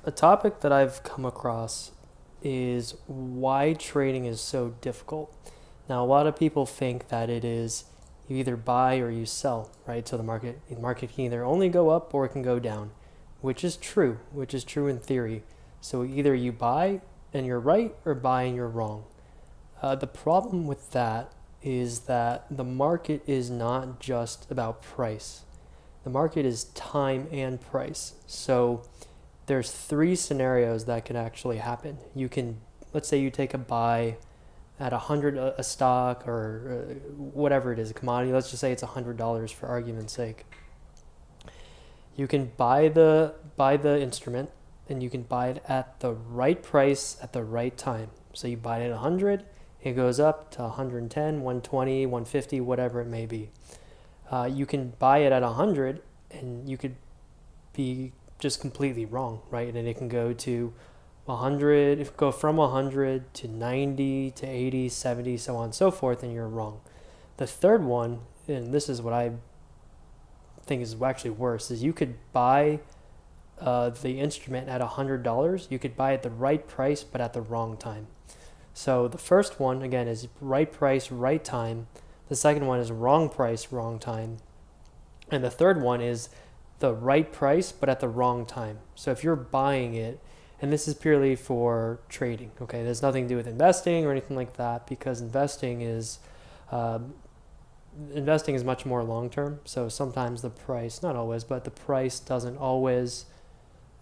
a topic that I've come across is why trading is so difficult. Now, a lot of people think that it is you either buy or you sell, right? So the market can either only go up or it can go down, which is true in theory. So either you buy and you're right or buy and you're wrong. The problem with that is that the market is not just about price. The market is time and price. So there's three scenarios that can actually happen. Let's say you take a buy at 100 a stock or whatever it is, a commodity. Let's just say it's $100 for argument's sake. You can buy the instrument, and you can buy it at the right price at the right time. So you buy it at 100, it goes up to 110, 120, 150, whatever it may be. You can buy it at 100, and you could be just completely wrong, right? And it can go to 100, if go from 100 to 90 to 80, 70, so on and so forth, and you're wrong. The third one, and this is what I think is actually worse, is you could buy the instrument at $100. You could buy it at the right price, but at the wrong time. So the first one, again, is right price, right time. The second one is wrong price, wrong time. And the third one is the right price, but at the wrong time. So if you're buying it, and this is purely for trading, okay? There's nothing to do with investing or anything like that, because investing is much more long term. So sometimes the price, not always, but the price doesn't always,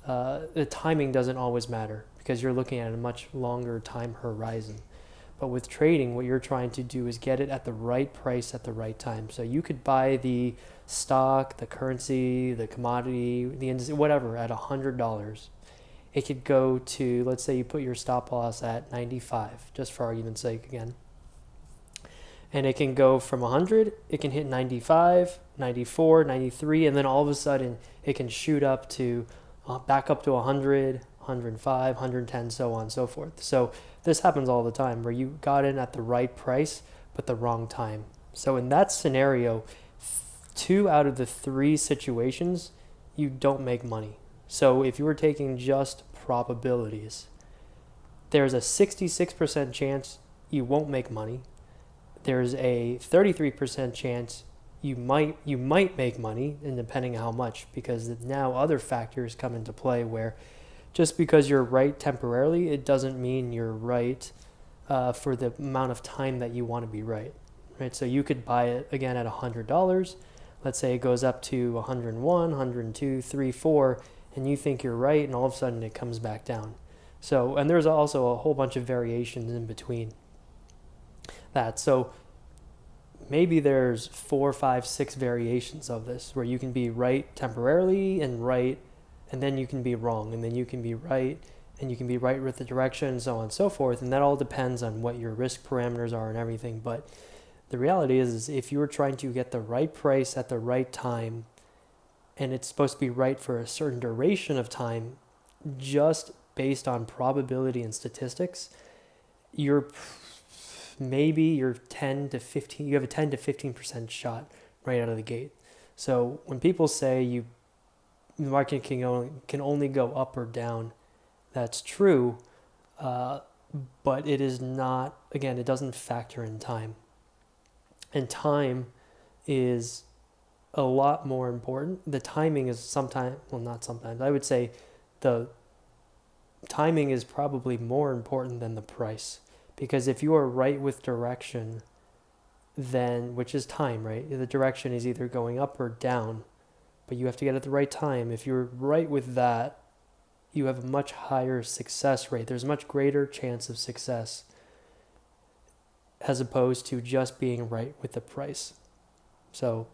the timing doesn't always matter because you're looking at a much longer time horizon. But with trading, what you're trying to do is get it at the right price at the right time. So you could buy the stock, the currency, the commodity, the industry, whatever, at $100. It could go to, let's say you put your stop loss at 95, just for argument's sake again. And it can go from 100, it can hit 95, 94, 93, and then all of a sudden it can shoot up to, back up to 100, 105, 110, so on and so forth. So this happens all the time where you got in at the right price, but the wrong time. So in that scenario, 2 out of the 3 situations, you don't make money. So if you were taking just probabilities, there's a 66% chance you won't make money. There's a 33% chance you might make money, and depending on how much, because now other factors come into play where just because you're right temporarily, it doesn't mean you're right for the amount of time that you want to be right. Right? So you could buy it again at $100. Let's say it goes up to 101, 102, 3, 4, and you think you're right, and all of a sudden it comes back down. So, and there's also a whole bunch of variations in between that. So maybe there's 4, 5, 6 variations of this where you can be right temporarily and right, and then you can be wrong, and then you can be right, and you can be right with the direction, and so on and so forth. And that all depends on what your risk parameters are and everything. But the reality is if you were trying to get the right price at the right time, and it's supposed to be right for a certain duration of time, just based on probability and statistics, you're 10 to 15, you have a 10 to 15% shot right out of the gate. So when people say the market can only go up or down, that's true, but it is not, again, it doesn't factor in time. And time is a lot more important. The timing is sometimes, well, not sometimes, I would say the timing is probably more important than the price. Because if you are right with direction, then, which is time, right? The direction is either going up or down, but you have to get it at the right time. If you're right with that, you have a much higher success rate. There's a much greater chance of success as opposed to just being right with the price. So,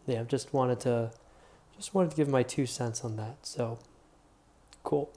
yeah, just wanted to give my 2 cents on that. So, cool.